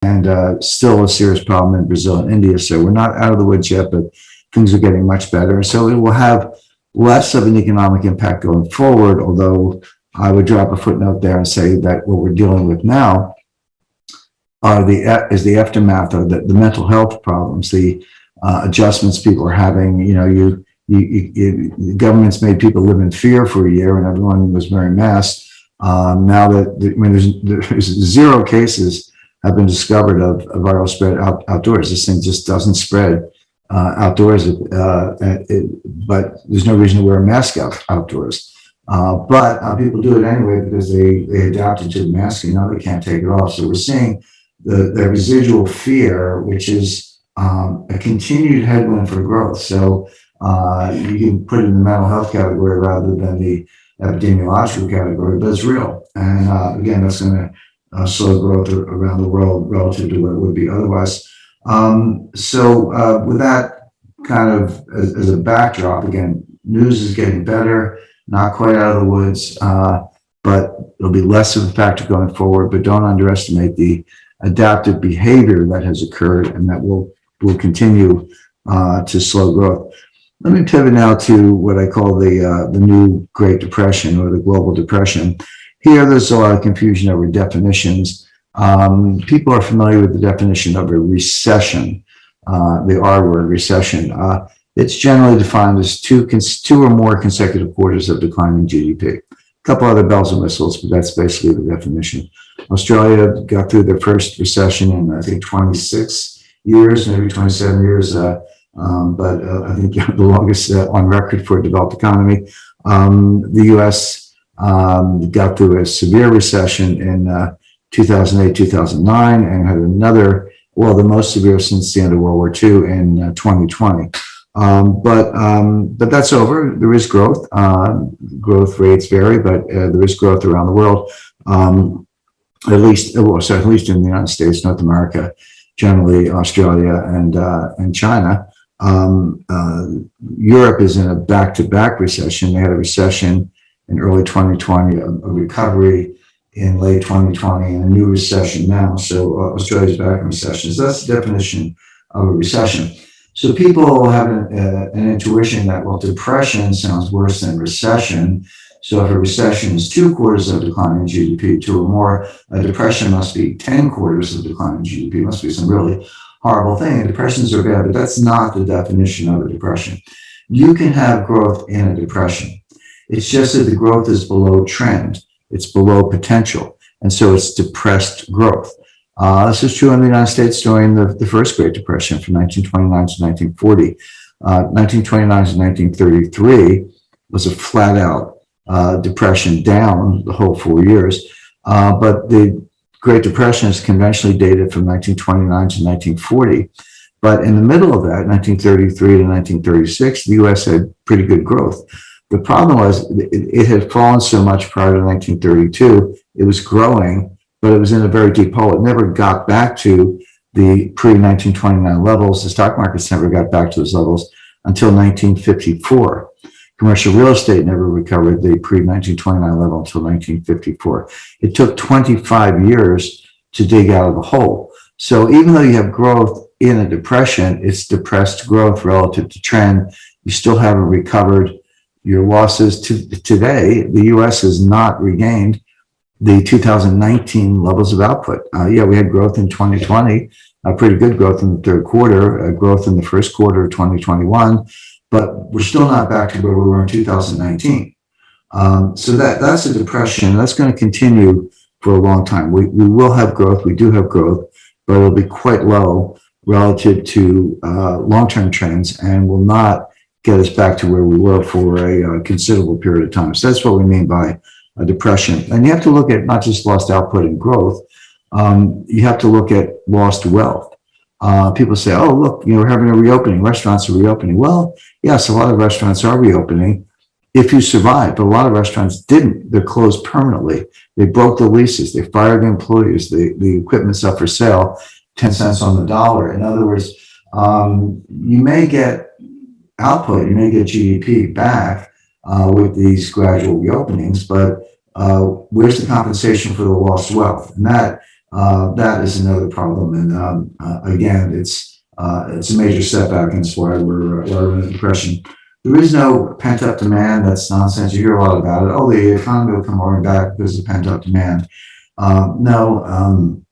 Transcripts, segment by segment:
and still a serious problem in Brazil and India. So we're not out of the woods yet, but things are getting much better. So it will have less of an economic impact going forward, although I would drop a footnote there and say that what we're dealing with now is the aftermath of the mental health problems, the adjustments people are having. The government's made people live in fear for a year, and everyone was wearing masks. Now that there's 0 cases have been discovered of viral spread outdoors. This thing just doesn't spread outdoors, but there's no reason to wear a mask outdoors. But people do it anyway because they adapted to the mask, and now they can't take it off. So we're seeing the residual fear, which is a continued headwind for growth. So you can put it in the mental health category rather than the epidemiological category, but it's real. And again, that's going to slow growth around the world relative to what it would be otherwise. So with that kind of as a backdrop, again, news is getting better, not quite out of the woods, but it'll be less of a factor going forward. But don't underestimate the adaptive behavior that has occurred and that will continue to slow growth. Let me pivot now to what I call the new Great Depression or the global depression. Here, there's a lot of confusion over definitions. People are familiar with the definition of a recession, the R word, recession. It's generally defined as two or more consecutive quarters of declining GDP. A couple other bells and whistles, but that's basically the definition. Australia got through their first recession in, I think, 26 years, maybe 27 years. But I think the longest on record for a developed economy. The U.S. Got through a severe recession in 2008, 2009, and had another, the most severe since the end of World War II in 2020. But that's over. There is growth. Growth rates vary, but there is growth around the world. At least in the United States, North America, generally Australia and China. Europe is in a back-to-back recession. They had a recession in early 2020, a recovery in late 2020, and a new recession now. So Australia's back in recession. So that's the definition of a recession. So people have an intuition that, depression sounds worse than recession. So if a recession is 2 quarters of declining GDP, 2 or more, a depression must be 10 quarters of declining GDP. It must be some really horrible thing. Depressions are bad, but that's not the definition of a depression. You can have growth in a depression. It's just that the growth is below trend. It's below potential. And so it's depressed growth. This is true in the United States during the first Great Depression from 1929 to 1940. 1929 to 1933 was a flat out depression, down the whole 4 years. But the Great Depression is conventionally dated from 1929 to 1940. But in the middle of that, 1933 to 1936, the U.S. had pretty good growth. The problem was it had fallen so much prior to 1932. It was growing, but it was in a very deep hole. It never got back to the pre-1929 levels. The stock markets never got back to those levels until 1954. Commercial real estate never recovered the pre-1929 level until 1954. It took 25 years to dig out of the hole. So even though you have growth in a depression, it's depressed growth relative to trend. You still haven't recovered your losses. Today, the U.S. has not regained the 2019 levels of output. We had growth in 2020, pretty good growth in the third quarter, growth in the first quarter of 2021. But we're still not back to where we were in 2019. So that's a depression. That's going to continue for a long time. We will have growth. We do have growth, but it'll be quite low relative to long-term trends and will not get us back to where we were for a considerable period of time. So that's what we mean by a depression. And you have to look at not just lost output and growth. You have to look at lost wealth. People say, oh, look, we're having a reopening. Restaurants are reopening. Well, yes, a lot of restaurants are reopening if you survive, but a lot of restaurants didn't. They're closed permanently. They broke the leases. They fired the employees. The equipment's up for sale, 10 cents on the dollar. In other words, you may get output, you may get GDP back with these gradual reopenings, but where's the compensation for the lost wealth? And that that is another problem. And again, it's a major setback, and it's why we're in a depression. There is no pent-up demand. That's nonsense. You hear a lot about it. Oh, the economy will come roaring back because of pent-up demand. No,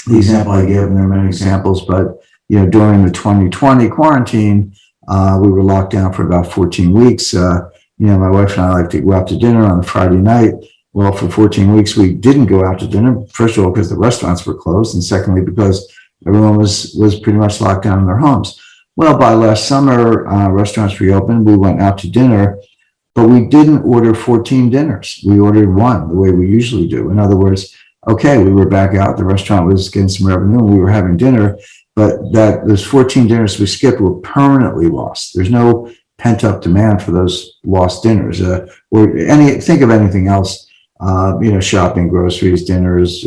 the example I gave, and there are many examples, but during the 2020 quarantine, we were locked down for about 14 weeks. My wife and I like to go out to dinner on a Friday night. Well, for 14 weeks, we didn't go out to dinner. First of all, because the restaurants were closed, and secondly, because everyone was pretty much locked down in their homes. Well, by last summer, restaurants reopened. We went out to dinner, but we didn't order 14 dinners. We ordered one, the way we usually do. In other words, okay, we were back out. The restaurant was getting some revenue, and we were having dinner, but those 14 dinners we skipped were permanently lost. There's no pent-up demand for those lost dinners, or think of anything else. Shopping, groceries, dinners,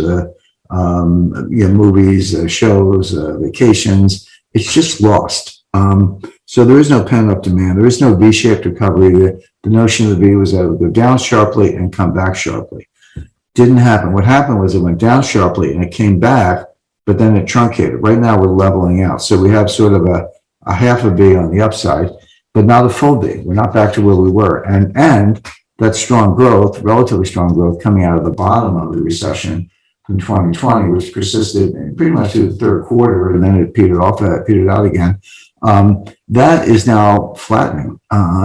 movies, shows, vacations. It's just lost. So there is no pent-up demand. There is no V-shaped recovery. The notion of the V was that it would go down sharply and come back sharply. Didn't happen. What happened was it went down sharply and it came back, but then it truncated. Right now we're leveling out. So we have sort of a half a V on the upside, but not a full V. We're not back to where we were. And that strong growth, relatively strong growth, coming out of the bottom of the recession from 2020, which persisted pretty much through the third quarter, and then it petered out again. That is now flattening.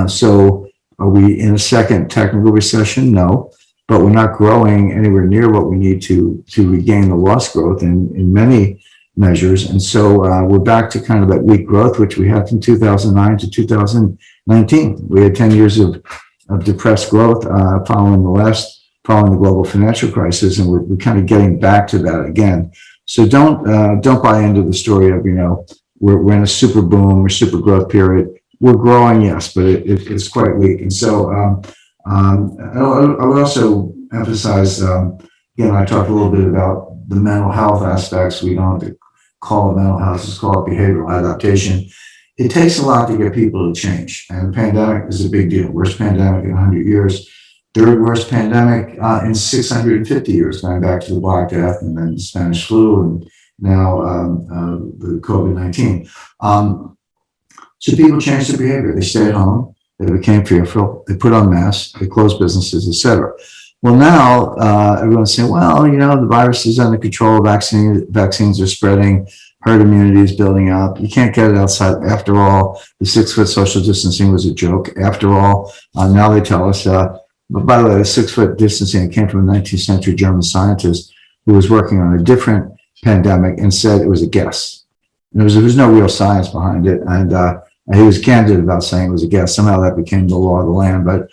So are we in a second technical recession? No, but we're not growing anywhere near what we need to regain the lost growth in many measures. And so we're back to kind of that weak growth, which we had from 2009 to 2019. We had 10 years of depressed growth following the global financial crisis, and we're kind of getting back to that again. So don't buy into the story of we're in a super boom or super growth period. We're growing, yes, but it's quite weak. And so I would also emphasize, again, I talked a little bit about the mental health aspects. We don't have to call it mental health, let's call it behavioral adaptation. It takes a lot to get people to change, and the pandemic is a big deal. Worst pandemic in 100 years, third worst pandemic in 650 years, going back to the Black Death and then the Spanish flu and now the COVID-19. So people changed their behavior. They stayed home, they became fearful, they put on masks, they closed businesses, etc. Well, now everyone's saying, well, the virus is under control, vaccines are spreading, herd immunity is building up. You can't get it outside. After all, the 6-foot social distancing was a joke. After all, now they tell us, but by the way, the 6-foot distancing came from a 19th century German scientist who was working on a different pandemic and said it was a guess. And there was no real science behind it. And he was candid about saying it was a guess. Somehow that became the law of the land, but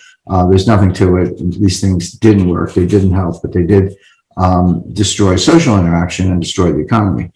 there's nothing to it. These things didn't work. They didn't help, but they did destroy social interaction and destroy the economy.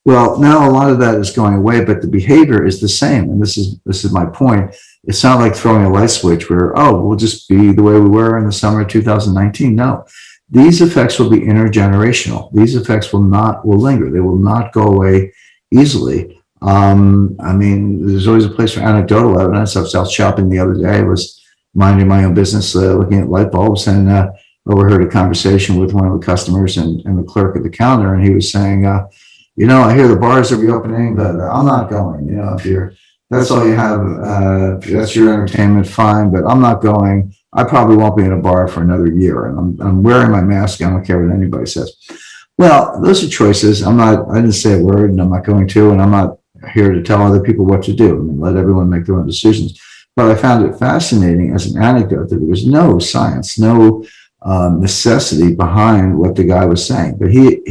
Well, now a lot of that is going away, but the behavior is the same. And this is my point. It's not like throwing a light switch where, we'll just be the way we were in the summer of 2019. No, these effects will be intergenerational. These effects will linger. They will not go away easily. There's always a place for anecdotal evidence. I was out shopping the other day. I was minding my own business, looking at light bulbs, and overheard a conversation with one of the customers and the clerk at the counter. And he was saying, I hear the bars are reopening, but I'm not going. If that's all you have, if that's your entertainment, fine, but I'm not going. I probably won't be in a bar for another year, and I'm wearing my mask. I don't care what anybody says. Well, those are choices. I didn't say a word, and I'm not going to, and I'm not here to tell other people what to do. Let everyone make their own decisions. But I found it fascinating as an anecdote that there was no science, no necessity behind what the guy was saying. But he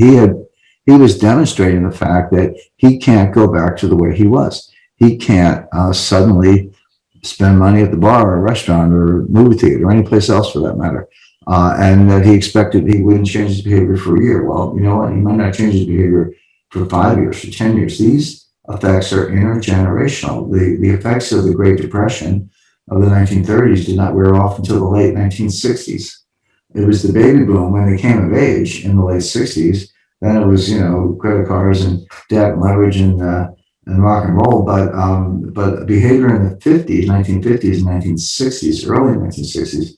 was demonstrating the fact that he can't go back to the way he was. He can't suddenly spend money at the bar or a restaurant or movie theater or any place else for that matter. And that he expected he wouldn't change his behavior for a year. Well, you know what? He might not change his behavior for 5 years, for 10 years. These effects are intergenerational. The effects of the Great Depression of the 1930s did not wear off until the late 1960s. It was the baby boom when they came of age in the late 60s. Then it was, credit cards and debt and leverage and rock and roll. But behavior in the 1950s and 1960s, early 1960s,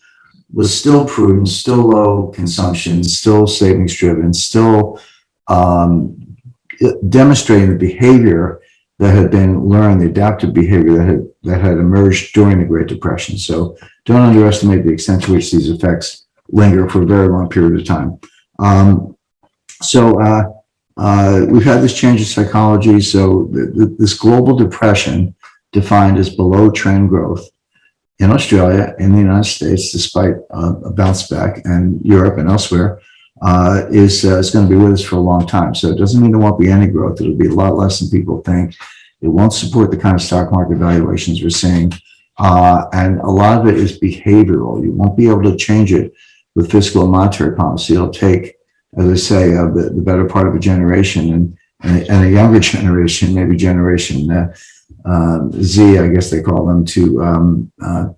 was still prudent, still low consumption, still savings driven, still demonstrating the behavior that had been learned, the adaptive behavior that had emerged during the Great Depression. So don't underestimate the extent to which these effects linger for a very long period of time. We've had this change in psychology. So this global depression, defined as below trend growth in Australia, in the United States, despite a bounce back, and Europe and elsewhere, is going to be with us for a long time. So it doesn't mean there won't be any growth. It'll be a lot less than people think. It won't support the kind of stock market valuations we're seeing. And a lot of it is behavioral. You won't be able to change it with fiscal and monetary policy. It'll take, as I say, the better part of a generation and a younger generation, maybe generation Z, I guess they call them, to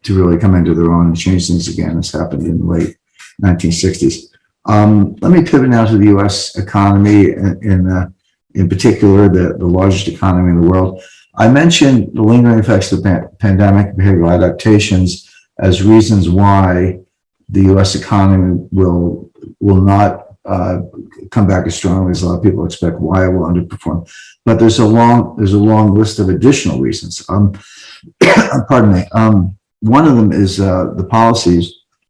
really come into their own and change things again. It's happened in the late 1960s. Let me pivot now to the U.S. economy, in particular, the largest economy in the world. I mentioned the lingering effects of the pandemic, behavioral adaptations, as reasons why the U.S. economy will not come back as strongly as a lot of people expect, why it will underperform. But there's a long list of additional reasons. Pardon me. One of them is the policies